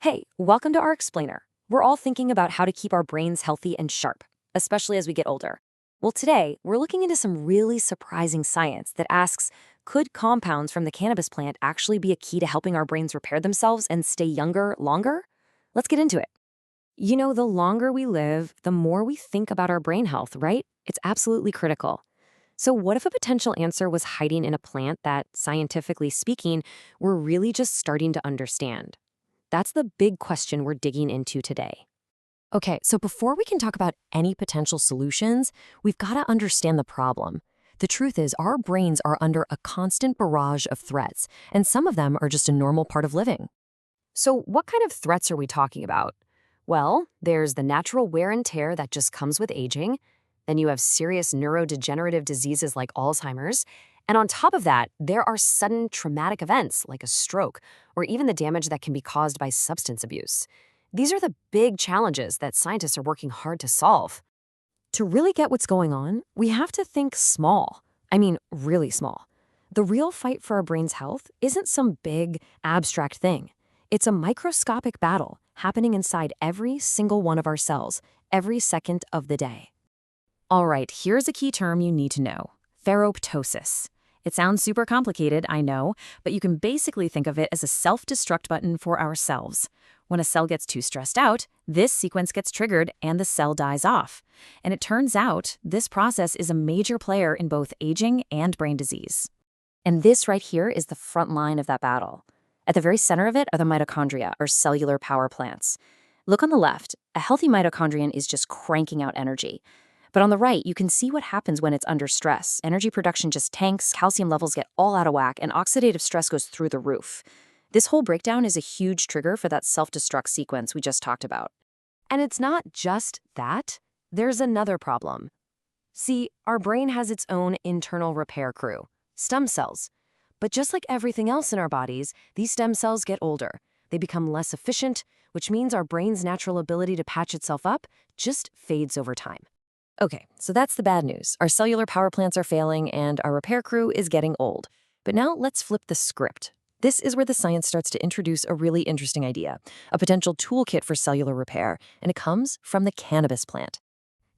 Hey, welcome to our explainer. We're all thinking about how to keep our brains healthy and sharp, especially as we get older. Well, today, we're looking into some really surprising science that asks, could compounds from the cannabis plant actually be a key to helping our brains repair themselves and stay younger longer? Let's get into it. You know, the longer we live, the more we think about our brain health, right? It's absolutely critical. So what if a potential answer was hiding in a plant that, scientifically speaking, we're really just starting to understand? That's the big question we're digging into today. Okay, so before we can talk about any potential solutions, we've got to understand the problem. The truth is, our brains are under a constant barrage of threats, and some of them are just a normal part of living. So what kind of threats are we talking about? Well, there's the natural wear and tear that just comes with aging. Then you have serious neurodegenerative diseases like Alzheimer's. And on top of that, there are sudden traumatic events like a stroke or even the damage that can be caused by substance abuse. These are the big challenges that scientists are working hard to solve. To really get what's going on, we have to think small. I mean, really small. The real fight for our brain's health isn't some big, abstract thing. It's a microscopic battle happening inside every single one of our cells, every second of the day. All right, here's a key term you need to know: ferroptosis. It sounds super complicated, I know, but you can basically think of it as a self-destruct button for our cells. When a cell gets too stressed out, this sequence gets triggered and the cell dies off. And it turns out this process is a major player in both aging and brain disease. And this right here is the front line of that battle. At the very center of it are the mitochondria, or cellular power plants. Look on the left. A healthy mitochondrion is just cranking out energy. But on the right, you can see what happens when it's under stress. Energy production just tanks, calcium levels get all out of whack, and oxidative stress goes through the roof. This whole breakdown is a huge trigger for that self-destruct sequence we just talked about. And it's not just that. There's another problem. See, our brain has its own internal repair crew, stem cells. But just like everything else in our bodies, these stem cells get older. They become less efficient, which means our brain's natural ability to patch itself up just fades over time. Okay, so that's the bad news. Our cellular power plants are failing and our repair crew is getting old. But now let's flip the script. This is where the science starts to introduce a really interesting idea, a potential toolkit for cellular repair, and it comes from the cannabis plant.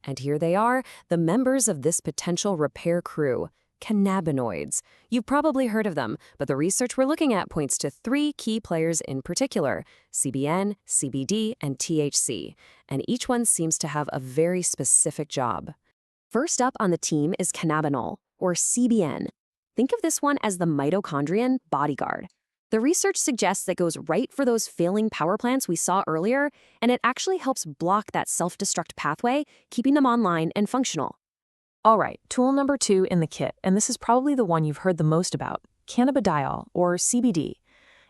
And here they are, the members of this potential repair crew: cannabinoids. You've probably heard of them, but the research we're looking at points to three key players in particular: CBN, CBD, and THC. And each one seems to have a very specific job. First up on the team is cannabinol, or CBN. Think of this one as the mitochondrion bodyguard. The research suggests that goes right for those failing power plants we saw earlier, and it actually helps block that self-destruct pathway, keeping them online and functional. All right, tool number 2 in the kit, and this is probably the one you've heard the most about: cannabidiol, or CBD.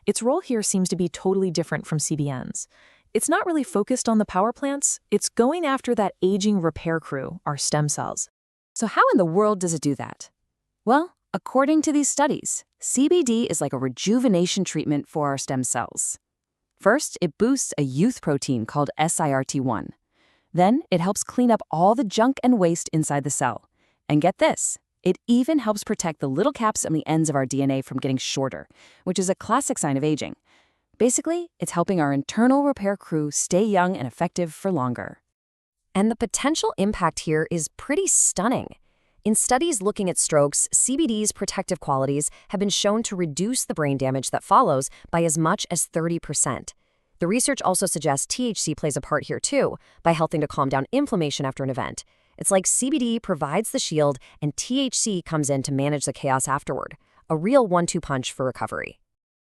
Its role here seems to be totally different from CBN's. It's not really focused on the power plants, it's going after that aging repair crew, our stem cells. So how in the world does it do that? Well, according to these studies, CBD is like a rejuvenation treatment for our stem cells. First, it boosts a youth protein called SIRT1. Then, it helps clean up all the junk and waste inside the cell. And get this, it even helps protect the little caps on the ends of our DNA from getting shorter, which is a classic sign of aging. Basically, it's helping our internal repair crew stay young and effective for longer. And the potential impact here is pretty stunning. In studies looking at strokes, CBD's protective qualities have been shown to reduce the brain damage that follows by as much as 30%. The research also suggests THC plays a part here too, by helping to calm down inflammation after an event. It's like CBD provides the shield and THC comes in to manage the chaos afterward. A real 1-2 punch for recovery.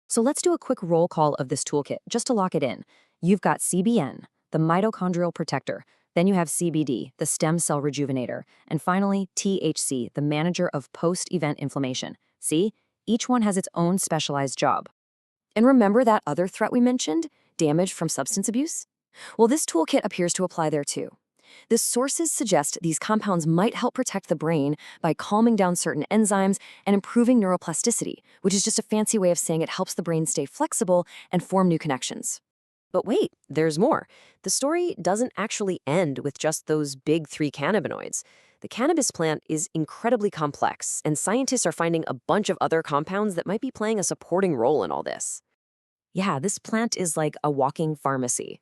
So let's do a quick roll call of this toolkit just to lock it in. You've got CBN, the mitochondrial protector. Then you have CBD, the stem cell rejuvenator. And finally, THC, the manager of post-event inflammation. See? Each one has its own specialized job. And remember that other threat we mentioned? Damage from substance abuse? Well, this toolkit appears to apply there too. The sources suggest these compounds might help protect the brain by calming down certain enzymes and improving neuroplasticity, which is just a fancy way of saying it helps the brain stay flexible and form new connections. But wait, there's more. The story doesn't actually end with just those big 3 cannabinoids. The cannabis plant is incredibly complex, and scientists are finding a bunch of other compounds that might be playing a supporting role in all this. Yeah, this plant is like a walking pharmacy.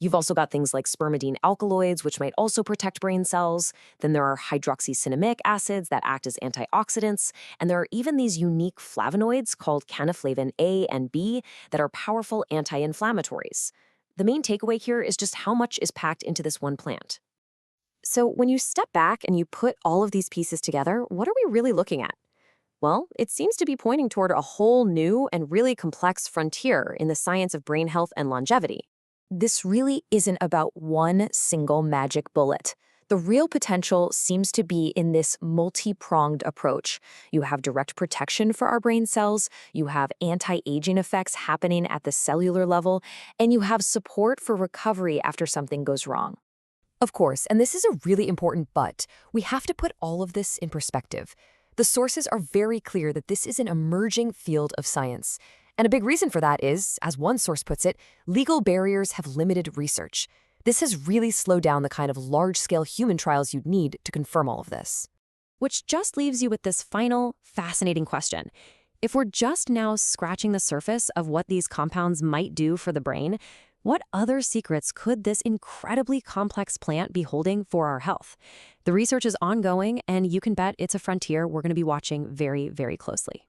You've also got things like spermidine alkaloids, which might also protect brain cells. Then there are hydroxycinnamic acids that act as antioxidants. And there are even these unique flavonoids called canaflavin A and B that are powerful anti-inflammatories. The main takeaway here is just how much is packed into this one plant. So when you step back and you put all of these pieces together, what are we really looking at? Well, it seems to be pointing toward a whole new and really complex frontier in the science of brain health and longevity. This really isn't about one single magic bullet. The real potential seems to be in this multi-pronged approach. You have direct protection for our brain cells, you have anti-aging effects happening at the cellular level, and you have support for recovery after something goes wrong. Of course, and this is a really important but, we have to put all of this in perspective. The sources are very clear that this is an emerging field of science. And a big reason for that is, as one source puts it, legal barriers have limited research. This has really slowed down the kind of large-scale human trials you'd need to confirm all of this. Which just leaves you with this final, fascinating question. If we're just now scratching the surface of what these compounds might do for the brain, what other secrets could this incredibly complex plant be holding for our health? The research is ongoing, and you can bet it's a frontier we're going to be watching very, very closely.